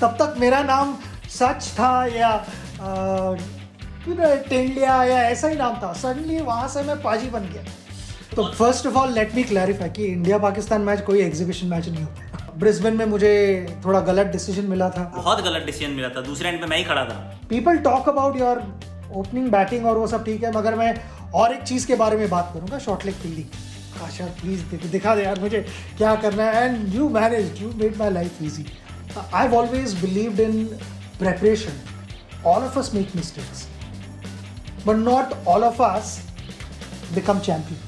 तब तक मेरा नाम सच था या टेंडिया या ऐसा ही नाम था. सडनली वहाँ से मैं पाजी बन गया. तो first of all let me clarify कि इंडिया पाकिस्तान मैच कोई एग्जीबिशन मैच नहीं होता. ब्रिस्बेन में मुझे थोड़ा गलत डिसीजन मिला था. बहुत गलत डिसीजन मिला था. दूसरे एंड पे मैं ही खड़ा था. People talk about your opening batting और वो सब ठीक है, मगर मैं और एक चीज़ के बारे में बात करूंगा, शॉर्ट लेग फील्डिंग. काशा प्लीज दिखा दे यार मुझे क्या करना है. And you manage, you made my life easy. I have always believed in preparation. All of us make mistakes, but not all of us become champions.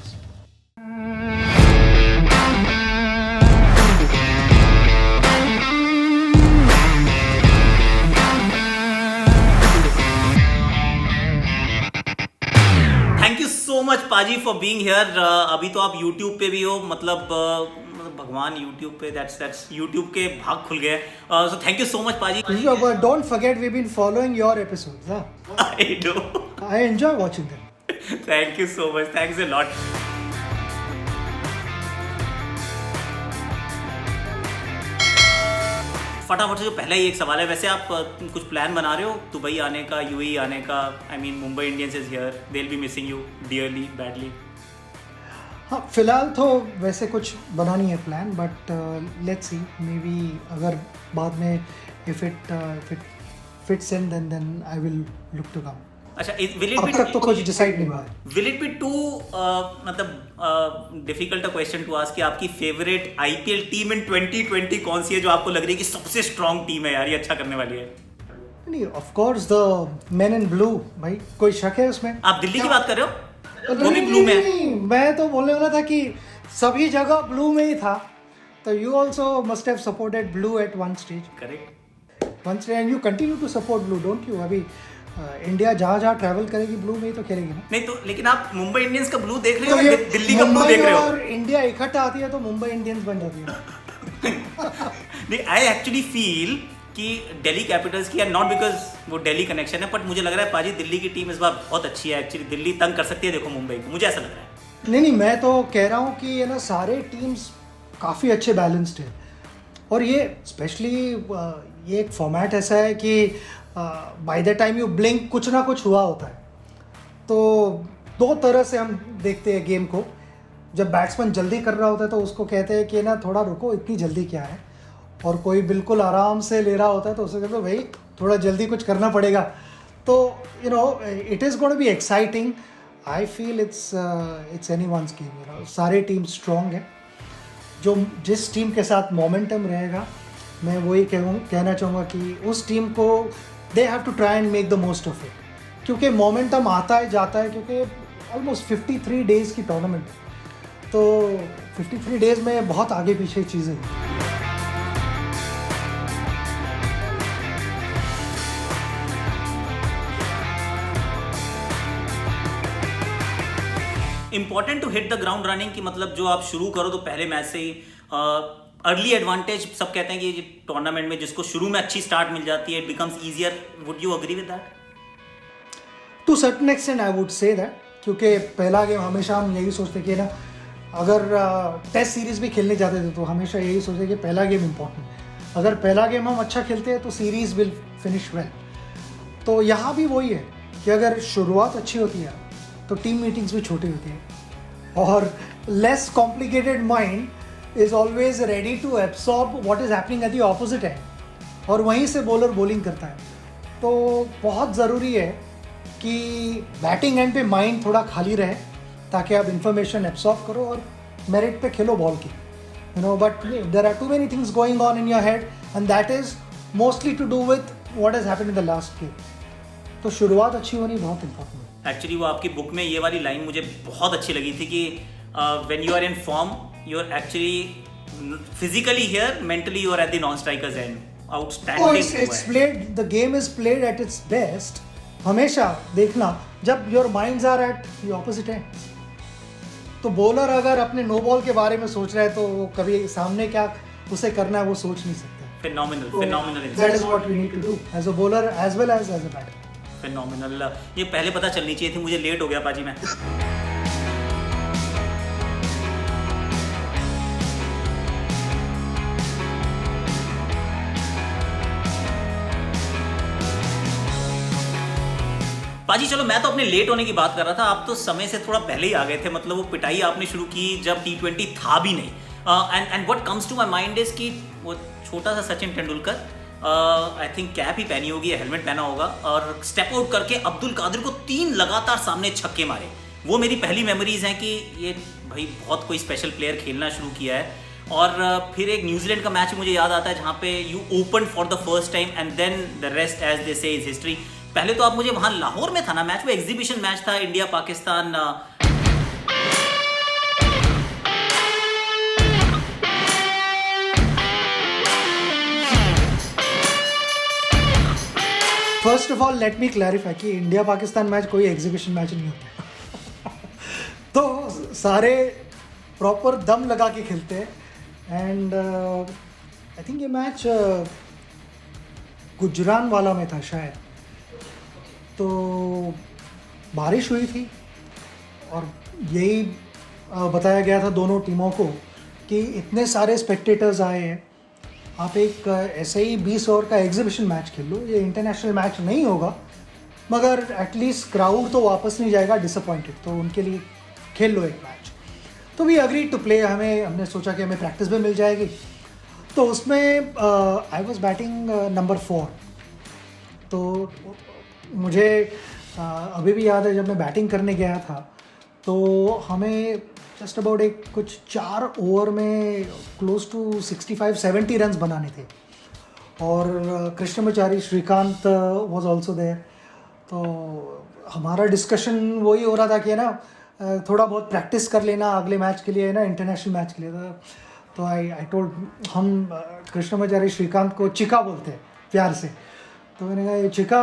Thank you so much पाजी for being here. अभी तो आप YouTube पे भी हो, मतलब भगवान YouTube पे दैट्स YouTube के भाग खुल गए. So thank you so much पाजी. Don't forget we've been following your episodes. Huh? I do. I enjoy watching them. Thank you so much. Thanks a lot. फटाफट से जो पहला ही एक सवाल है, वैसे आप कुछ प्लान बना रहे हो दुबई आने का, यूएई आने का? I mean Mumbai Indians is here, they will be missing you dearly badly. हाँ, फिलहाल तो वैसे कुछ बना नहीं है plan, but let's see, may be अगर बाद में if it fits in then I will look to come. अच्छा, विल इट अब बी, तक तो कुछ डिसाइड नहीं हुआ है. विल इट बी टू मतलब difficult a question to ask कि आपकी फेवरेट आईपीएल टीम इन 2020 कौन सी है जो आपको लग रही है कि सबसे स्ट्रांग टीम है यार, ये अच्छा करने वाली है? नहीं, of course the main in blue. भाई कोई शक है उसमें? आप दिल्ली की बात कर रहे हो? वो भी नहीं, ब्लू में है. नहीं, मैं तो बोलने वाला था कि सभी जगह ब्लू में ही था. तो you also must have supported blue at one stage. Correct. One stage and you continue to support blue, don't you? अभी इंडिया जहाँ ट्रैवल करेगी ब्लू में ही तो खेलेगी ना. नहीं तो, लेकिन आप मुंबई इंडियंस का ब्लू देख रहे तो हो ये या दिल्ली का ब्लू देख रहे हो? और इंडिया इकट्ठा आती है तो मुंबई इंडियंस बन जाती है. नहीं, आई एक्चुअली फील कि दिल्ली कैपिटल्स की, नॉट बिकॉज वो दिल्ली कनेक्शन है, बट मुझे लग रहा है पाजी दिल्ली की टीम इस बार बहुत अच्छी है. एक्चुअली दिल्ली तंग कर सकती है, देखो मुंबई को, मुझे ऐसा लग रहा है. नहीं, मैं तो कह रहा हूँ कि ये ना सारे टीम्स काफ़ी अच्छे बैलेंस्ड है. और ये स्पेशली ये एक फॉर्मेट ऐसा है कि by the time you blink कुछ ना कुछ हुआ होता है. तो दो तरह से हम देखते हैं गेम को. जब बैट्समैन जल्दी कर रहा होता है तो उसको कहते हैं कि ना थोड़ा रुको, इतनी जल्दी क्या है. और कोई बिल्कुल आराम से ले रहा होता है तो उसको कहते हैं भाई थोड़ा जल्दी कुछ करना पड़ेगा. तो you know it is going to be exciting. I feel it's anyone's game. You know सारे टीम स्ट्रॉन्ग है. जो जिस टीम के साथ मोमेंटम रहेगा, मैं वही कहना चाहूँगा कि उस टीम को they have to try and make the most of it. क्योंकि मोमेंटम आता है जाता है, क्योंकि ऑलमोस्ट 53 डेज़ की टूर्नामेंट है. तो 53 डेज़ में बहुत आगे पीछे चीज़ें हैं. Important to hit the ground running की, मतलब जो आप शुरू करो तो पहले मैच से ही अर्ली एडवांटेज. सब कहते हैं कि टूर्नामेंट में जिसको शुरू में अच्छी स्टार्ट मिल जाती है, it becomes easier. Would you agree with that? To certain extent I would say that. क्योंकि पहला गेम हमेशा हम यही सोचते कि ना, अगर टेस्ट सीरीज़ भी खेलने जाते थे तो हमेशा यही सोचते कि पहला गेम इंपॉर्टेंट है. अगर पहला गेम हम अच्छा खेलते हैं तो सीरीज़ विल फिनिश वेल. तो यहाँ भी वही है कि अगर शुरुआत अच्छी होती है तो टीम मीटिंग्स भी छोटी होती है. और less complicated mind is always ready to absorb what is happening at the opposite end. और वहीं से बॉलर बॉलिंग करता है. तो बहुत ज़रूरी है कि बैटिंग एंड पे माइंड थोड़ा खाली रहे ताकि आप इन्फॉर्मेशन एब्सॉर्ब करो और मेरिट पे खेलो बॉल की. You know, but there are too many things going on in your head and that is mostly to do with what has happened in the last game. तो शुरुआत अच्छी होनी बहुत इंपॉर्टेंट है. एक्चुअली वो आपकी बुक में ये वाली लाइन मुझे बहुत अच्छी लगी थी कि when you are in form you are actually physically here, mentally you are at the non strikers end. Outstanding. It's played, the game is played at its best. हमेशा देखना जब your minds are at the opposite end. तो bowler अगर अपने no ball के बारे में सोच रहा है तो वो कभी सामने क्या उसे करना है वो सोच नहीं सकता. Phenomenal. That is what we need to do as a bowler as well as a batter. Phenomenal. ये पहले पता चलनी चाहिए थी, मुझे लेट हो गया पाजी में. पाजी चलो मैं तो अपने लेट होने की बात कर रहा था, आप तो समय से थोड़ा पहले ही आ गए थे। मतलब वो पिटाई आपने शुरू की जब T20 था भी नहीं। And what comes to my mind is कि वो छोटा सा Sachin Tendulkar I think cap ही पहनी होगी, हेलमेट पहना होगा, और स्टेप आउट करके अब्दुल कादिर को 3 लगातार सामने छक्के मारे। वो मेरी पहली मेमोरीज हैं कि ये भाई बहुत कोई स्पेशल प्लेयर खेलना शुरू किया है। और फिर एक न्यूजीलैंड का मैच मुझे याद आता है जहाँ पे you open for the first time and then the rest as they say is history. पहले तो आप मुझे वहाँ लाहौर में था ना मैच, वो एग्जीबिशन मैच था India Pakistan. First of all let me clarify कि इंडिया पाकिस्तान मैच कोई एग्जीबिशन मैच नहीं होता। तो सारे प्रॉपर दम लगा के खेलते हैं। एंड आई थिंक ये मैच गुजरानवाला में था शायद। तो बारिश हुई थी और यही बताया गया था दोनों टीमों को कि इतने सारे स्पेक्टेटर्स आए हैं, आप एक ऐसे ही 20 ओवर का एग्जीबिशन मैच खेल लो, ये इंटरनेशनल मैच नहीं होगा, मगर एटलीस्ट क्राउड तो वापस नहीं जाएगा डिसअपॉइंटेड, तो उनके लिए खेल लो एक मैच। तो वी अग्री टू प्ले। हमने सोचा कि हमें प्रैक्टिस भी मिल जाएगी। तो उसमें आई वॉज बैटिंग नंबर 4। तो मुझे अभी भी याद है जब मैं बैटिंग करने गया था तो हमें जस्ट अबाउट एक कुछ 4 ओवर में क्लोज टू 65-70 रन्स बनाने थे। और Krishnamachari Srikkanth was also there. तो हमारा डिस्कशन वही हो रहा था कि है ना थोड़ा बहुत प्रैक्टिस कर लेना अगले मैच के लिए, है ना, इंटरनेशनल मैच के लिए। तो आई टोल्ड, हम कृष्णमाचारी श्रीकांत को चिका बोलते हैं प्यार से। तो मैंने कहा ये चिका,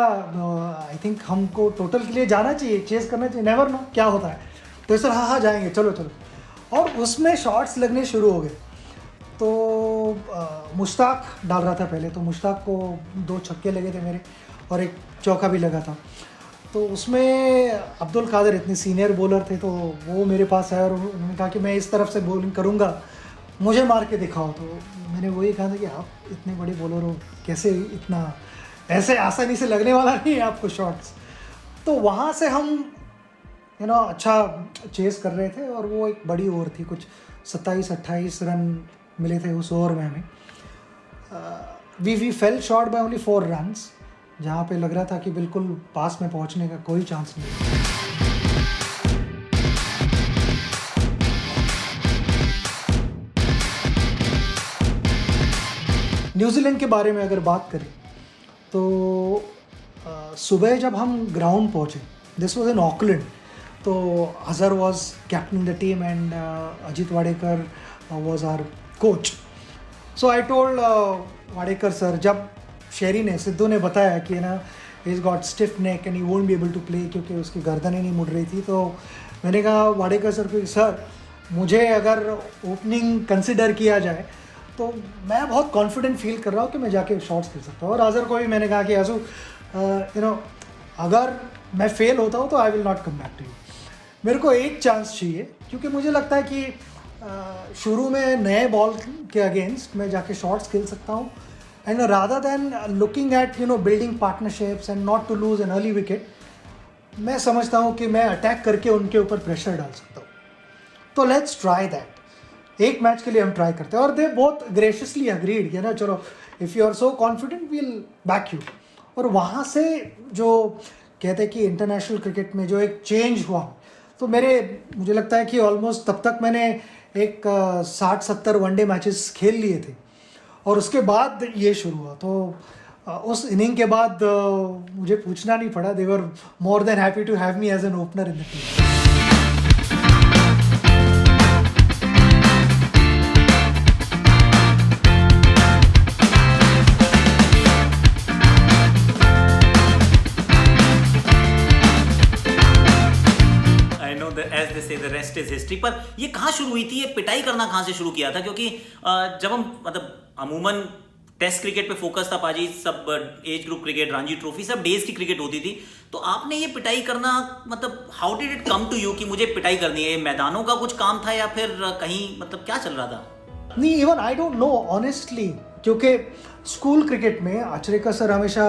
आई थिंक हमको टोटल के लिए जाना चाहिए, चेस करना चाहिए, नेवर नो क्या होता है। तो सर हाँ जाएंगे, चलो चलो। और उसमें शॉट्स लगने शुरू हो गए। तो मुश्ताक डाल रहा था पहले, तो मुश्ताक को 2 छक्के लगे थे मेरे और एक चौका भी लगा था। तो उसमें अब्दुल कादिर इतने सीनियर बॉलर थे तो वो मेरे पास आए और उन्होंने कहा कि मैं इस तरफ से बॉलिंग करूँगा, मुझे मार के दिखाओ। तो मैंने वही कहा था कि आप इतने बड़े बॉलर हो, कैसे इतना ऐसे आसानी से लगने वाला नहीं है आपको शॉट्स। तो वहाँ से हम अच्छा चेस कर रहे थे और वो एक बड़ी ओवर थी, कुछ 27-28 रन मिले थे उस ओवर में हमें। We fell short by only 4 runs, जहाँ पे लग रहा था कि बिल्कुल पास में पहुँचने का कोई चांस नहीं। न्यूजीलैंड के बारे में अगर बात करें तो सुबह जब हम ग्राउंड पहुँचे, दिस वॉज इन ऑकलैंड, तो Azhar was captain the team and Ajit Wadekar was our coach. So I told Wadekar sir, जब शेरी ने, सिद्धू ने बताया कि ना is got stiff neck and he won't be able to play क्योंकि उसकी गर्दनें नहीं मुड़ रही थी, तो मैंने कहा वाडेकर सर को, सर मुझे अगर ओपनिंग कंसिडर किया जाए तो मैं बहुत कॉन्फिडेंट फील कर रहा हूँ कि मैं जाके शॉट्स खेल सकता हूँ। और अजहर को भी मैंने कहा कि आजू अगर मैं फेल होता हूँ तो I will not come back to you, मेरे को एक चांस चाहिए, क्योंकि मुझे लगता है कि शुरू में नए बॉल के अगेंस्ट मैं जाके शॉट्स खेल सकता हूँ। And rather than looking at building partnerships and not to lose an early wicket, मैं समझता हूँ कि मैं अटैक करके उनके ऊपर प्रेशर डाल सकता हूँ। तो लेट्स ट्राई दैट। एक मैच के लिए हम ट्राई करते हैं और दे बहुत ग्रेशियसली अग्रीड कि ना चलो if you are so confident we'll back you. और वहाँ से जो कहते हैं कि इंटरनेशनल क्रिकेट में जो एक चेंज हुआ, तो मुझे लगता है कि ऑलमोस्ट तब तक मैंने एक 60-70 वनडे मैचेस खेल लिए थे और उसके बाद ये शुरू हुआ। तो उस इनिंग के बाद मुझे पूछना नहीं पड़ा, they were more than happy to have me as an opener in the team. As they say, the rest is history। पर ये कहाँ शुरू हुई थी, ये पिटाई करना कहाँ से शुरू किया था? क्योंकि जब हम मतलब अमूमन टेस्ट क्रिकेट पे फोकस था पाजी, सब age group cricket, Ranji trophy, सब डेज की क्रिकेट होती थी, तो आपने ये पिटाई करना मतलब how did it come to you कि मुझे पिटाई करनी है? मैदानों का कुछ काम था या फिर कहीं मतलब क्या चल रहा था? नहीं, even I don't know honestly, क्योंकि स्कूल क्रिकेट में आचरेकर सर हमेशा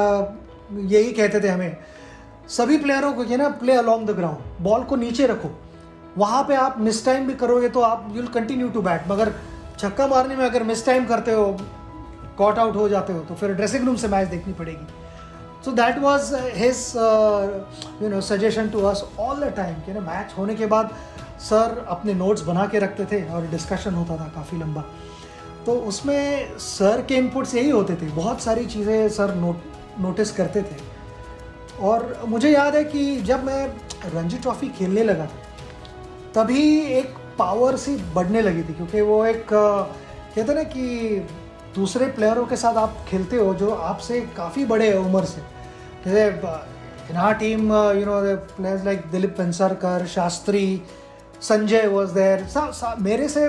यही कहते थे हमें सभी प्लेयरों को ये ना play along the ground, ball को नीचे रखो, वहाँ पे आप मिस टाइम भी करोगे तो आप you will continue to bat, मगर छक्का मारने में अगर मिस टाइम करते हो, कॉट आउट हो जाते हो, तो फिर ड्रेसिंग रूम से मैच देखनी पड़ेगी। So that was his suggestion to us all the time कि ना मैच होने के बाद सर अपने नोट्स बना के रखते थे और डिस्कशन होता था काफ़ी लंबा। तो उसमें सर के इनपुट्स यही होते थे, बहुत सारी चीज़ें सर नोटिस करते थे। और मुझे याद है कि जब मैं रणजी ट्रॉफी खेलने लगा था तभी एक पावर सी बढ़ने लगी थी, क्योंकि वो एक कहते ना कि दूसरे प्लेयरों के साथ आप खेलते हो जो आपसे काफ़ी बड़े हैं उम्र से। जैसे in our team players like Dilip Vengsarkar, Shastri, Sanjay was there, मेरे से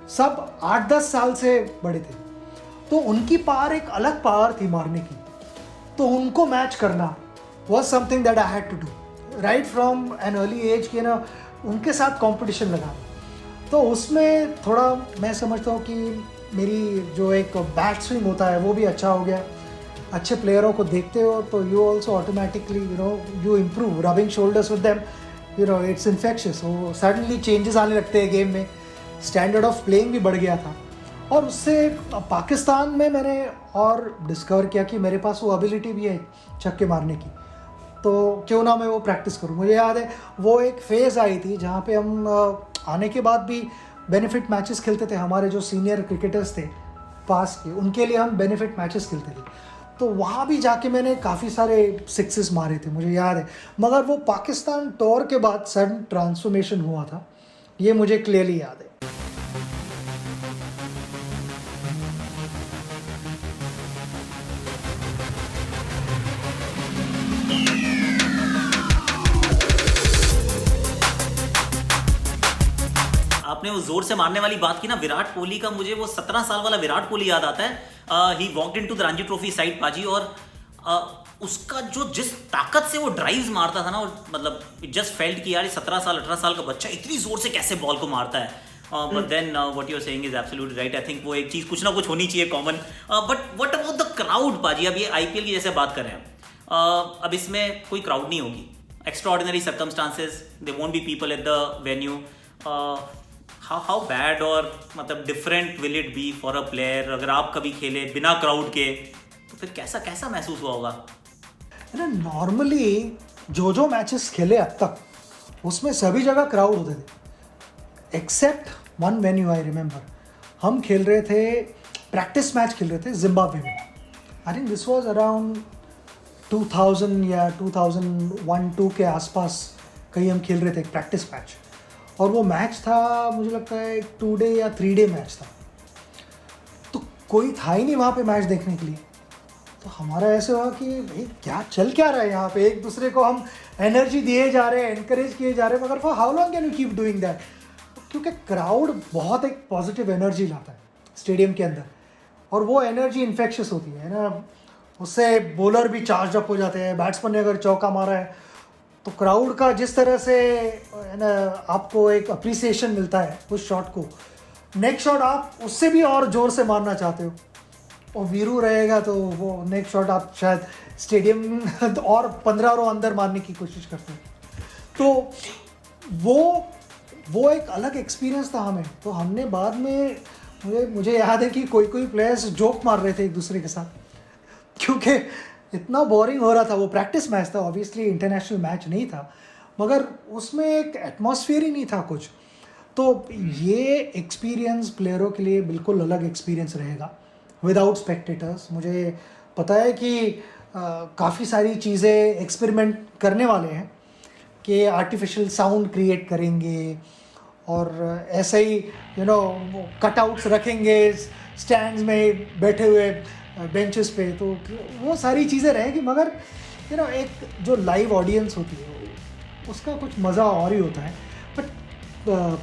सब 8-10 साल से बड़े थे। तो उनकी पावर एक अलग पावर थी मारने की, तो उनको मैच करना was something that I had to do right from an early age कि ना उनके साथ कंपटीशन लगा। तो उसमें थोड़ा मैं समझता हूँ कि मेरी जो एक बैट स्विंग होता है वो भी अच्छा हो गया। अच्छे प्लेयरों को देखते हो तो you also automatically you improve, rubbing shoulders with them, it's infectious. वो सडनली चेंजेस आने लगते हैं गेम में, स्टैंडर्ड ऑफ प्लेइंग भी बढ़ गया था। और उससे पाकिस्तान में मैंने और डिस्कवर किया कि मेरे पास वो एबिलिटी भी है छक्के मारने की, तो क्यों ना मैं वो प्रैक्टिस करूँ। मुझे याद है वो एक फेज़ आई थी जहाँ पे हम आने के बाद भी बेनिफिट मैचेस खेलते थे। हमारे जो सीनियर क्रिकेटर्स थे पास के, उनके लिए हम बेनिफिट मैचेस खेलते थे, तो वहाँ भी जाके मैंने काफ़ी सारे सिक्सेस मारे थे, मुझे याद है। मगर वो पाकिस्तान टूर के बाद सडन ट्रांसफॉर्मेशन हुआ था, ये मुझे क्लियरली याद है। आपने वो जोर से मारने वाली बात की ना, विराट कोहली का मुझे वो 17 साल वाला विराट कोहली याद आता है। He walked into the Ranji trophy side पाजी, और उसका जो जिस ताकत से वो ड्राइव्स मारता था ना, मतलब जस्ट फेल्ट कि यार ये 17 साल 18 साल का बच्चा इतनी जोर से कैसे बॉल को मारता है। But then what you are saying is absolutely right. I think वो एक चीज़ कुछ ना कुछ होनी चाहिए common. But what about the crowd पाजी? अब ये आईपीएल की जैसे बात कर रहे हैं, अब इसमें कोई क्राउड नहीं होगी, extraordinary circumstances, they won't be people at the venue. How bad और मतलब different will it B for a player अगर आप कभी खेले बिना क्राउड के, तो फिर कैसा कैसा महसूस हुआ होगा? नॉर्मली जो मैचेस खेले अब तक उसमें सभी जगह क्राउड होते थे except one venue. I remember हम खेल रहे थे, प्रैक्टिस मैच खेल रहे थे जिम्बाब्वे में। I think this was around 2000 या 2001-2 के आसपास कहीं हम खेल रहे थे प्रैक्टिस मैच, और वो मैच था मुझे लगता है 2 डे या 3 डे मैच था। तो कोई था ही नहीं वहाँ पे मैच देखने के लिए। तो हमारा ऐसे हुआ कि भाई क्या चल क्या रहा है यहाँ पे, एक दूसरे को हम एनर्जी दिए जा रहे हैं, एनकरेज किए जा रहे हैं, मगर for how long can you keep doing that? क्योंकि क्राउड बहुत एक पॉजिटिव एनर्जी लाता है स्टेडियम के अंदर, और वो एनर्जी इन्फेक्शियस होती है ना। उससे बॉलर भी चार्ज अप हो जाते हैं, बैट्समैन ने अगर चौका मारा है तो क्राउड का जिस तरह से है ना आपको एक अप्रिसिएशन मिलता है उस शॉट को, नेक्स्ट शॉट आप उससे भी और ज़ोर से मारना चाहते हो, और वीरू रहेगा तो वो नेक्स्ट शॉट आप शायद स्टेडियम और 15 रो अंदर मारने की कोशिश करते हैं। तो वो एक अलग एक्सपीरियंस था हमें। तो हमने बाद में मुझे याद है कि कोई प्लेयर्स जोक मार रहे थे एक दूसरे के साथ, क्योंकि इतना बोरिंग हो रहा था। वो प्रैक्टिस मैच था, ऑब्वियसली इंटरनेशनल मैच नहीं था, मगर उसमें एक एटमॉस्फेयर ही नहीं था कुछ। तो ये एक्सपीरियंस प्लेयरों के लिए बिल्कुल अलग एक्सपीरियंस रहेगा विदाउट स्पेक्टेटर्स। मुझे पता है कि काफ़ी सारी चीज़ें एक्सपेरिमेंट करने वाले हैं कि आर्टिफिशियल साउंड क्रिएट करेंगे, और ऐसे ही कटआउट्स रखेंगे स्टैंड्स में बैठे हुए बेंचेस पे, तो वो सारी चीज़ें रहेंगी। मगर एक जो लाइव ऑडियंस होती है उसका कुछ मज़ा और ही होता है। बट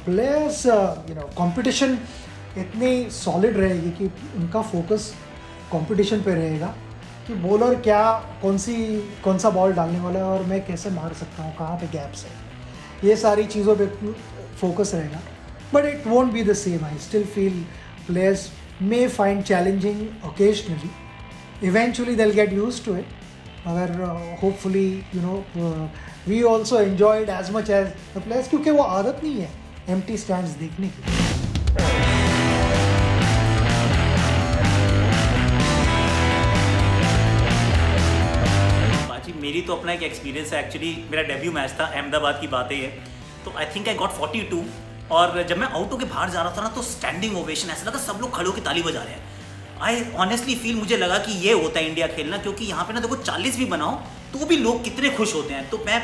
प्लेयर्स कंपटीशन इतनी सॉलिड रहेगी कि उनका फोकस कंपटीशन पे रहेगा कि बॉलर कौन सा बॉल डालने वाला है और मैं कैसे मार सकता हूँ, कहाँ पे गैप्स है, ये सारी चीज़ों पे फोकस रहेगा। But it won't be the same. I still feel players may find challenging occasionally. Eventually they'll get used to it, मगर hopefully we also enjoyed as much as the players, क्योंकि वो आदत नहीं है एम्प्टी स्टैंड्स देखने की। बाजी मेरी तो अपना एक एक्सपीरियंस है। एक्चुअली मेरा डेब्यू मैच था, अहमदाबाद की बात है ये, तो आई थिंक आई गॉट 42 और जब मैं आउट होकर बाहर जा रहा था ना तो स्टैंडिंग ओवेशन, ऐसा लगा सब लोग खड़े होकर ताली बजा रहे हैं। आई ऑनेस्टली फील, मुझे लगा कि ये होता है इंडिया खेलना, क्योंकि यहाँ पे ना देखो 40 भी बनाओ तो भी लोग कितने खुश होते हैं। तो मैं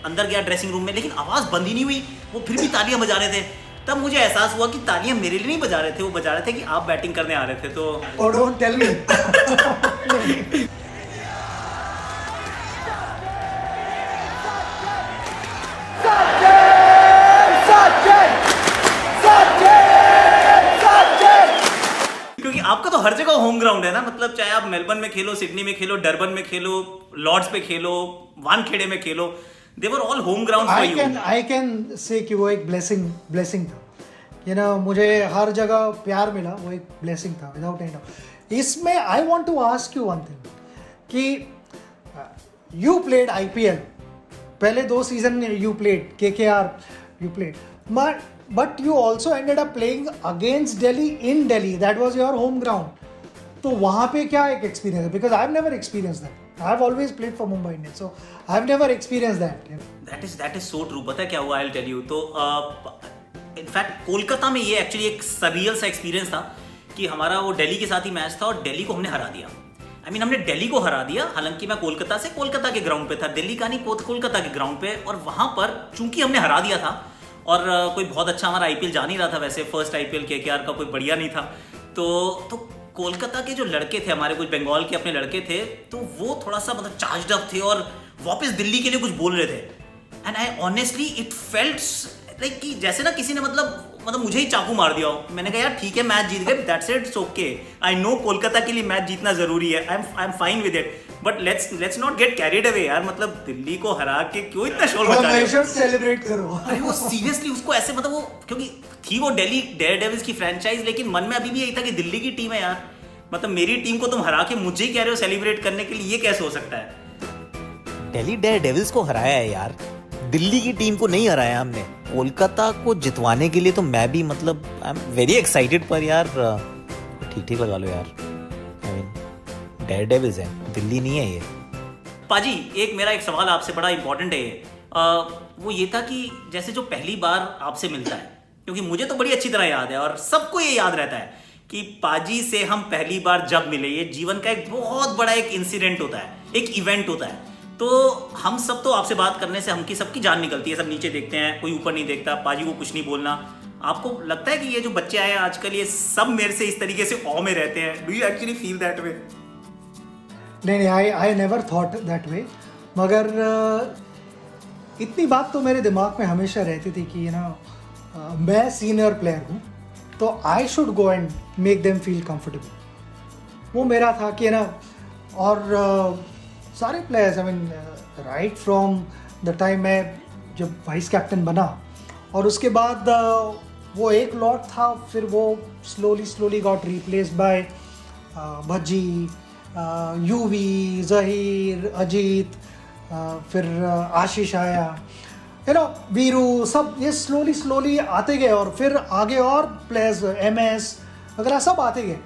अंदर गया ड्रेसिंग रूम में, लेकिन आवाज़ बंद ही नहीं हुई, वो फिर भी तालियां बजा रहे थे। तब मुझे एहसास हुआ कि तालियां मेरे लिए नहीं बजा रहे थे, वो बजा रहे थे कि आप बैटिंग करने आ रहे थे। तो Oh, don't tell me. क्योंकि आपका तो हर जगह होम ग्राउंड है ना, मतलब चाहे आप मेलबर्न में खेलो, सिडनी में खेलो, डरबन में खेलो, लॉर्ड्स पे खेलो, वानखेड़े में खेलो, they were all home ground for you. I can say कि वो एक blessing था, मुझे हर जगह प्यार मिला, वो एक ब्लेसिंग था विदाउट एनी डाउट। इसमें I want to ask you one thing कि यू प्लेड IPL, पहले 2 season you played KKR, you played, but you also ended up playing against Delhi in Delhi, that was your home ground. तो वहाँ पे क्या एक experience है? Because I have never experience that, I have always played for Mumbai Indians, so I have never experience that. That is so true. पता है क्या हुआ, आई विल टेल यू। तो इनफैक्ट कोलकाता में ये एक्चुअली एक सरियल सा एक्सपीरियंस था कि हमारा वो दिल्ली के साथ ही मैच था और दिल्ली को हमने हरा दिया। हमने दिल्ली को हरा दिया, हालांकि मैं कोलकाता के ग्राउंड पे था, दिल्ली का नहीं, कोलकाता के ग्राउंड पे। और वहां पर चूंकि हमने हरा दिया था और कोई बहुत अच्छा हमारा IPL जा नहीं रहा था, वैसे फर्स्ट IPL KKR का कोई बढ़िया नहीं था, तो कोलकाता के जो लड़के थे हमारे, कुछ बंगाल के अपने लड़के थे, तो वो थोड़ा सा मतलब चार्ज्ड अप थे और वापस दिल्ली के लिए कुछ बोल रहे थे। And I honestly it felt like कि जैसे ना किसी ने मतलब मुझे ही चाकू मार दिया हो। मैंने कहा यार ठीक है, मैच जीत गए, that's it, it's okay. I know Kolkata के लिए मैच जीतना जरूरी है, I am fine with it, but let's not get carried away यार। मतलब दिल्ली को हरा के क्यों इतना शोर मचा रहे हो? सेलिब्रेट करो। अरे वो सीरियसली उसको ऐसे, मतलब वो क्योंकि थी वो दिल्ली डेयरडेविल्स की फ्रेंचाइज, लेकिन मन में अभी भी यही था कि दिल्ली की टीम है यार, मतलब मेरी टीम को तुम हरा के मुझे ही कह रहे हो सेलिब्रेट करने के लिए, ये कैसे हो सकता है? दिल्ली डेयरडेविल्स को हराया है यार, दिल्ली की टीम को नहीं हराया हमने। कोलकाता को जितवाने के लिए तो मैं भी मतलब आई एम वेरी एक्साइटेड, पर यार ठीक लगा लो यार, आई मीन डेयरडेविल्स है, दिल्ली नहीं है ये। पाजी एक सवाल आपसे बड़ा इंपॉर्टेंट है ये, वो ये था कि जैसे जो पहली बार आपसे मिलता है, क्योंकि मुझे तो बड़ी अच्छी तरह याद है और सबको ये याद रहता है कि पाजी से हम पहली बार जब मिले, ये जीवन का एक बहुत बड़ा एक इंसिडेंट होता है, एक इवेंट होता है। तो हम सब तो आपसे बात करने से हमकी सबकी जान निकलती है, सब नीचे देखते हैं, कोई ऊपर नहीं देखता, पाजी को कुछ नहीं बोलना। आपको लगता है कि ये जो बच्चे आए हैं आजकल, ये सब मेरे से इस तरीके से ऑ में रहते हैं? Do you actually feel that way? नहीं, I never thought that way, मगर इतनी बात तो मेरे दिमाग में हमेशा रहती थी कि मैं सीनियर प्लेयर हूँ, तो I should go and make them feel comfortable. वो मेरा था कि और सारे players, I mean right from the time मैं जब वाइस कैप्टन बना, और उसके बाद वो एक लॉट था, फिर वो slowly got replaced by Bhajji, UV, Zaheer, Ajit, फिर आशीष आया, वीरू, सब ये स्लोली आते गए, और फिर आगे और प्लेयर्स MS वगैरह सब आते गए,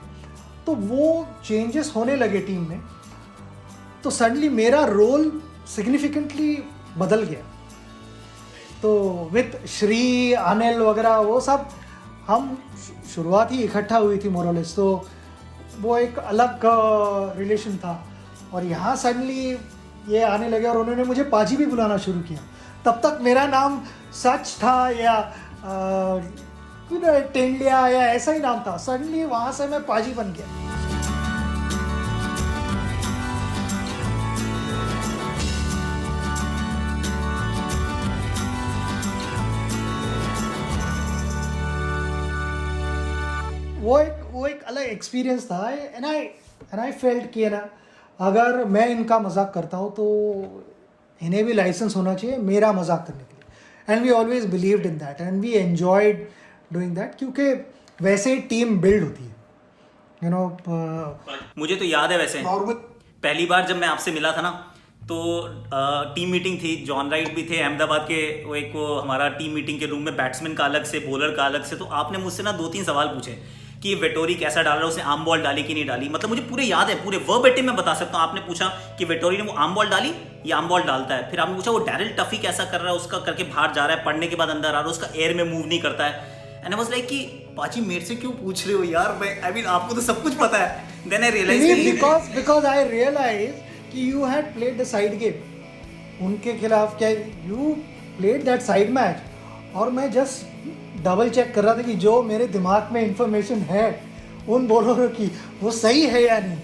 तो वो चेंजेस होने लगे टीम में। तो सडनली मेरा रोल सिग्निफिकेंटली बदल गया। तो विद श्री, अनिल वगैरह वो सब हम शुरुआत ही इकट्ठा हुई थी मोरलेस, तो वो एक अलग रिलेशन था। और यहाँ सडनली ये आने लगे और उन्होंने मुझे पाजी भी बुलाना शुरू किया। तब तक मेरा नाम सच था या टेंडिया या ऐसा ही नाम था, सडनली वहाँ से मैं पाजी बन गया। वो एक अलग एक्सपीरियंस था। एंड आई फेल्ट कि अगर मैं इनका मजाक करता हूँ तो इन्हें भी लाइसेंस होना चाहिए मेरा मजाक करने के लिए। And we always believed in that and we enjoyed doing that, क्योंकि वैसे ही टीम बिल्ड होती है। मुझे तो याद है वैसे पहली बार जब मैं आपसे मिला था ना, तो टीम मीटिंग थी, जॉन राइट भी थे अहमदाबाद के, वो हमारा टीम मीटिंग के रूम में बैट्समैन का अलग से, बॉलर का अलग से। तो आपने मुझसे ना 2-3 सवाल पूछे कि वेटोरी कैसा डाल रहा है, उसने आर्म बॉल डाली कि नहीं डाली। मतलब मुझे पूरे याद है, पूरे वर्बेटिम में बता सकता हूँ। आपने पूछा कि वेटोरी ने वो आर्म बॉल डाली या आर्म बॉल डालता है। फिर आपने पूछा वो डैरिल टफी कैसा कर रहा है, उसका करके बाहर जा रहा है, पढ़ने के बाद अंदर आ रहा है, उसका एयर में मूव नहीं करता है। एंड आई वाज लाइक कि पाजी मेरे से क्यों पूछ रहे हो यार, मैं आई मीन आपको तो सब कुछ पता है। Then I realise because I realized कि you had played the side game उनके खिलाफ, क्या you played that side match, और मैं जस्ट डबल चेक कर रहा था कि जो मेरे दिमाग में इंफॉर्मेशन है उन बॉलरों की वो सही है या नहीं,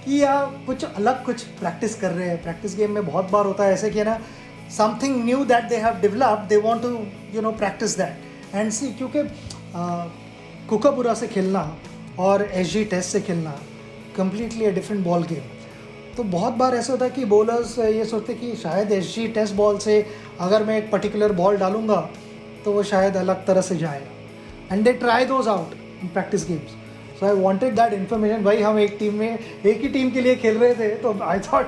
कि या कुछ अलग कुछ प्रैक्टिस कर रहे हैं। प्रैक्टिस गेम में बहुत बार होता है ऐसे कि ना, something new that they have developed, they want to practise that and see. क्योंकि कुकाबुरा से खेलना और एसजी टेस्ट से खेलना completely a different ball game. तो बहुत बार ऐसा होता है कि बॉलर्स ये सोचते कि शायद एसजी टेस्ट बॉल से अगर मैं एक पर्टिकुलर बॉल डालूंगा तो वो शायद अलग तरह से जाएगा, and they try those out in practice games. So I wanted that information. भाई हम एक ही टीम के लिए खेल रहे थे, तो आई थॉट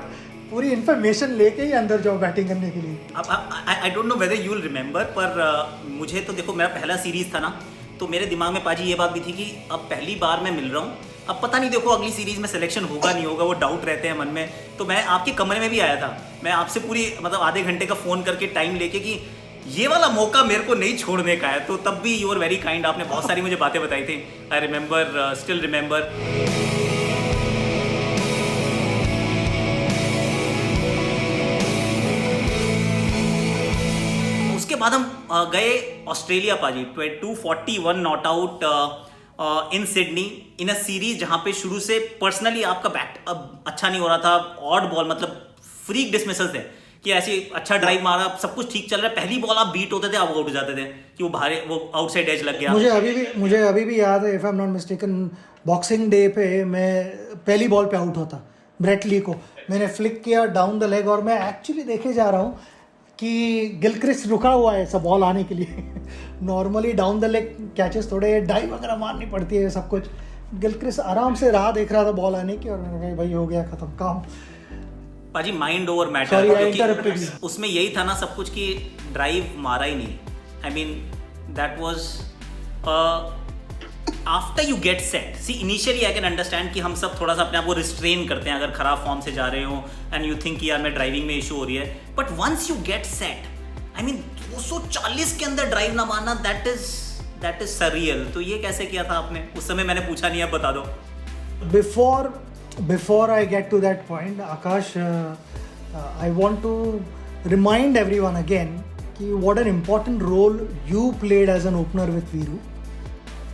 पूरी इन्फॉर्मेशन लेके ही अंदर जाओ बैटिंग करने के लिए। अब I don't know whether you will remember, पर मुझे तो देखो, मेरा पहला सीरीज था ना, तो मेरे दिमाग में पाजी ये बात भी थी कि अब पहली बार मैं मिल रहा हूँ, अब पता नहीं देखो अगली सीरीज में सिलेक्शन होगा नहीं होगा, वो डाउट रहते हैं मन में। तो मैं आपके कमरे में भी आया था, मैं आपसे पूरी मतलब आधे घंटे का फ़ोन करके टाइम लेके कि ये वाला मौका मेरे को नहीं छोड़ने का है। तो तब भी यू आर वेरी काइंड, आपने बहुत सारी मुझे बातें बताई थी। I remember, still remember. उसके बाद हम गए ऑस्ट्रेलिया पाजी, 241 not out in Sydney, in a series जहां पे शुरू से पर्सनली आपका बैट अब अच्छा नहीं हो रहा था, ऑड बॉल मतलब फ्रीक डिसमिसल्स थे कि ऐसे अच्छा ड्राइव मारा, सब कुछ ठीक चल रहा है, पहली बॉल आप बीट होते थे, आप आउट हो जाते थे कि वो बाहर वो आउटसाइड एज लग गया। मुझे अभी भी याद है, if I am not mistaken, boxing day पे मैं पहली बॉल पे आउट होता, ब्रेट ली को मैंने फ्लिक किया डाउन द लेग, और मैं एक्चुअली देखे जा रहा हूँ कि गिलक्रिस्ट रुका हुआ है सब बॉल आने के लिए। Normally down the leg catches थोड़े डाइव वगैरह मारनी पड़ती है सब कुछ, गिलक्रिस्ट आराम से राह देख रहा था बॉल आने की, और मैंने कहा भाई हो गया खत्म काम। पाजी माइंड ओवर मैटर, उसमें यही था ना सब कुछ कि ड्राइव मारा ही नहीं। I mean that was after you get set. See initially I can understand कि हम सब थोड़ा सा अपने आप को रिस्ट्रेन करते हैं अगर खराब फॉर्म से जा रहे हो एंड यू थिंक कि यार मैं ड्राइविंग में इशू हो रही है, but once you get set, I mean 240 के अंदर ड्राइव ना मारना, दैट इज सरियल। तो ये कैसे किया था आपने? उस समय मैंने पूछा नहीं, अब बता दो। Before I get to that point, Akash, I want to remind everyone again कि what an important role you played as an opener with Viru.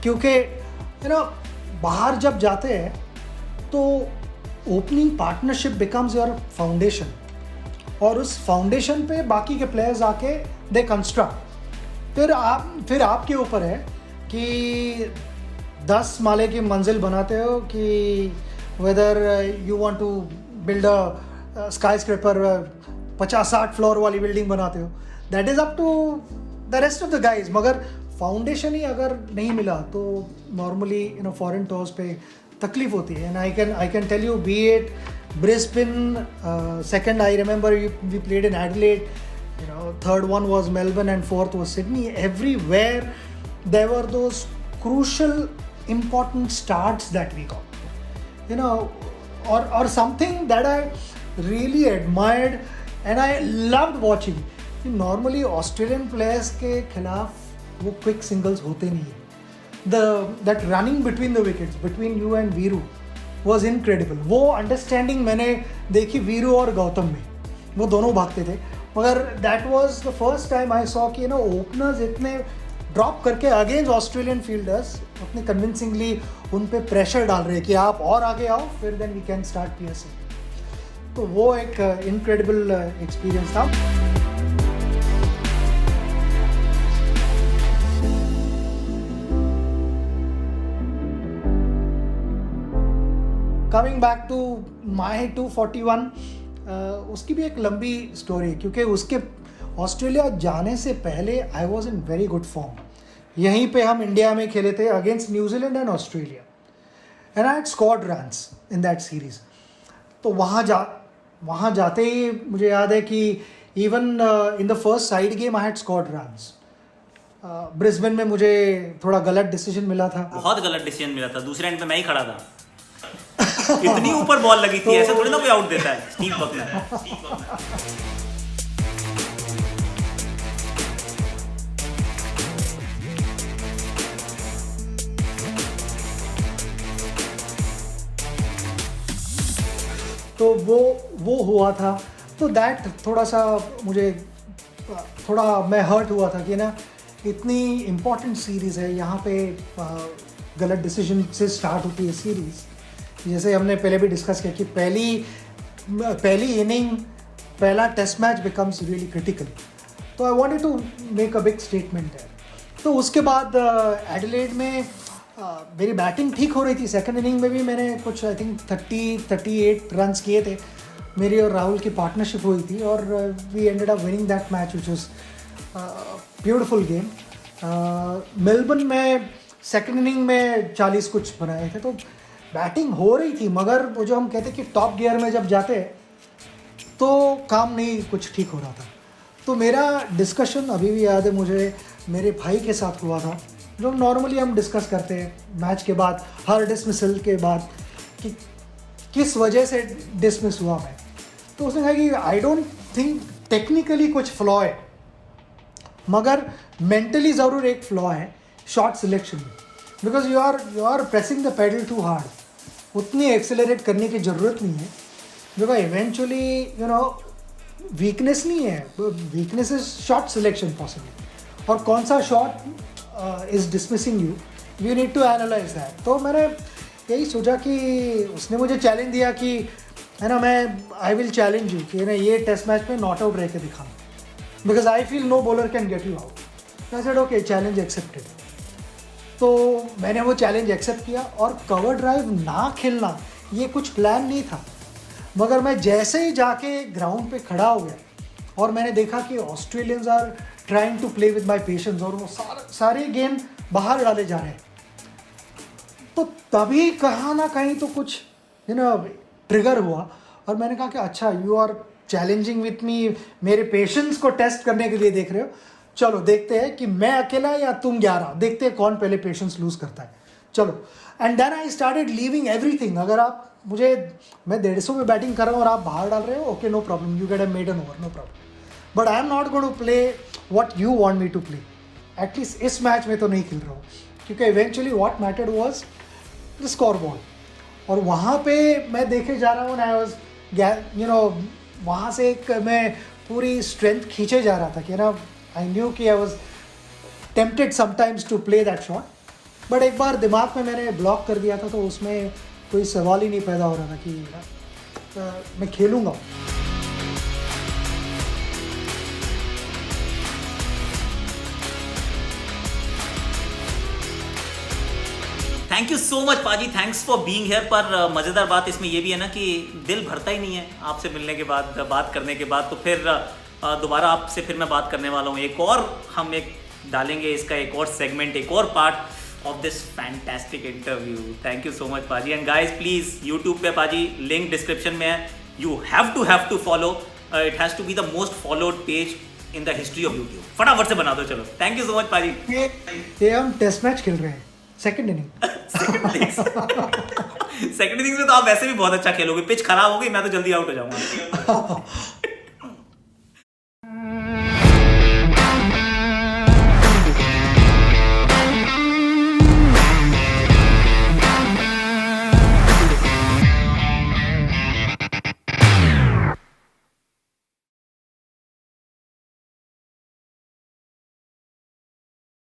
क्योंकि बाहर जब जाते हैं तो opening partnership becomes your foundation, और उस फाउंडेशन पे बाकी के प्लेयर्स आके दे कंस्ट्रक्ट। फिर आपके ऊपर है कि 10 माले की मंजिल बनाते हो कि whether you want to build a skyscraper, 50-60 floor वाली बिल्डिंग बनाते हो, that is up to the rest of the guys. मगर फाउंडेशन ही अगर नहीं मिला तो नॉर्मली फॉरेन टूर्स पे तकलीफ होती है। And I can tell you, be it Brisbane, second I remember we played in Adelaide, third one was Melbourne and fourth was Sydney. Everywhere there were those crucial important starts that we got, or something that I really admired and I loved watching. Normally Australian players के खिलाफ वो quick singles होते नहीं हैं। That running between the wickets between you and Viru was incredible. वो understanding मैंने देखी वीरू और गौतम में, वो दोनों भागते थे। मगर that was the first time I saw कि openers इतने ड्रॉप करके अगेंस्ट ऑस्ट्रेलियन फील्डर्स अपने कन्विंसिंगली उन पे प्रेशर डाल रहे हैं कि आप और आगे आओ, फिर then we can start PSA. तो वो एक इनक्रेडिबल एक्सपीरियंस था। कमिंग बैक टू माई 241, उसकी भी एक लंबी स्टोरी, क्योंकि उसके ऑस्ट्रेलिया जाने से पहले I was in very good form. यहीं पे हम इंडिया में खेले थे against New Zealand and Australia, and I had scored runs in that series. तो वहाँ वहाँ जाते ही मुझे याद है कि even in the first side game I had scored runs. Brisbane में मुझे थोड़ा गलत डिसीजन मिला था. बहुत गलत डिसीजन मिला था, दूसरे एंड पे मैं ही खड़ा था. इतनी ऊपर बॉल लगी थी, ऐसे थोड़ी ना कोई आउट देता है. स्टीव बकलर. तो वो हुआ था. तो दैट थोड़ा सा मुझे थोड़ा मैं हर्ट हुआ था कि ना इतनी इम्पॉर्टेंट सीरीज़ है, यहाँ पे गलत डिसीजन से स्टार्ट होती है सीरीज़. जैसे हमने पहले भी डिस्कस किया कि पहली इनिंग पहला test match becomes really critical. तो I wanted to make a big statement है. तो उसके बाद एडिलेड में मेरी बैटिंग ठीक हो रही थी. सेकंड इनिंग में भी मैंने कुछ आई थिंक 38 रन्स किए थे. मेरी और राहुल की पार्टनरशिप हुई थी और we ended up winning that match which was beautiful game. Melbourne में सेकंड इनिंग में 40 कुछ बनाए थे. तो बैटिंग हो रही थी, मगर वो जो हम कहते हैं कि टॉप गियर में जब जाते हैं तो काम नहीं कुछ ठीक हो रहा था. तो मेरा डिस्कशन अभी भी याद है मुझे, मेरे भाई के साथ हुआ था, जो नॉर्मली हम डिस्कस करते हैं मैच के बाद, हर डिसमिसल के बाद, कि किस वजह से डिसमिस हुआ मैं. तो उसने कहा कि आई डोंट थिंक टेक्निकली कुछ फ्लॉ है, मगर मेंटली ज़रूर एक फ्लॉ है शॉट सिलेक्शन में. Because you are pressing the pedal too hard. उतनी एक्सेलरेट करने की ज़रूरत नहीं है. बिकॉज इवेंचुअली वीकनेस नहीं है, weakness is shot selection possibly. और कौन सा shot is dismissing you need to analyse that. तो मैंने यही सोचा कि उसने मुझे चैलेंज दिया कि है ना, मैं आई विल चैलेंज यू कि ना ये टेस्ट मैच में नॉट आउट रह के दिखाना, because I feel no bowler can get you out. I said okay, challenge accepted. तो मैंने वो चैलेंज एक्सेप्ट किया और कवर ड्राइव ना खेलना ये कुछ प्लान नहीं था. मगर मैं जैसे ही जाके ग्राउंड पे खड़ा हो गया और मैंने देखा कि Australians are trying to play with my patience और वो सारे गेम बाहर डाले जा रहे हैं, तो तभी कहाँ ना कहीं तो कुछ ट्रिगर हुआ. और मैंने कहा कि अच्छा, you are challenging with me, मेरे पेशेंस को टेस्ट करने के लिए देख रहे हो. चलो देखते हैं कि मैं अकेला या तुम 11, देखते हैं कौन पहले पेशेंस लूज़ करता है. चलो. And then I started leaving everything. अगर आप मैं 150 में बैटिंग कर रहा हूँ और आप बाहर डाल रहे हो, okay no problem, you get a maiden over, no problem. But I am not going to play what you want me to play. At least इस मैच में तो नहीं खेल रहा हूँ, क्योंकि eventually what mattered was the score board. और वहाँ पे मैं देखे जा रहा हूँ, आई वाज वहाँ से एक मैं पूरी स्ट्रेंथ खींचे जा रहा था कि ना, आई न्यू कि I was tempted sometimes to play that shot. But एक बार दिमाग में मैंने ब्लॉक कर दिया था, तो उसमें कोई सवाल ही नहीं पैदा हो रहा था कि मैं खेलूँगा. थैंक यू सो मच पाजी, थैंक्स फॉर बीइंग हियर. पर मज़ेदार बात इसमें ये भी है ना कि दिल भरता ही नहीं है आपसे मिलने के बाद, बात करने के बाद. तो फिर दोबारा आपसे फिर मैं बात करने वाला हूँ. हम एक डालेंगे इसका एक और सेगमेंट, एक और part of this fantastic interview. Thank you so much पाजी. एंड गाइज प्लीज़ यूट्यूब पे पाजी लिंक डिस्क्रिप्शन में है. You have to follow. It has to be the most followed page in the history of YouTube. फटाफट से बना दो. चलो, थैंक यू सो मच पाजी. ये हम टेस्ट मैच खेल रहे हैं, सेकंड इनिंग. सेकंड इनिंग्स में तो आप वैसे भी बहुत अच्छा खेलोगे. पिच खराब हो गई, मैं तो जल्दी आउट हो जाऊंगा.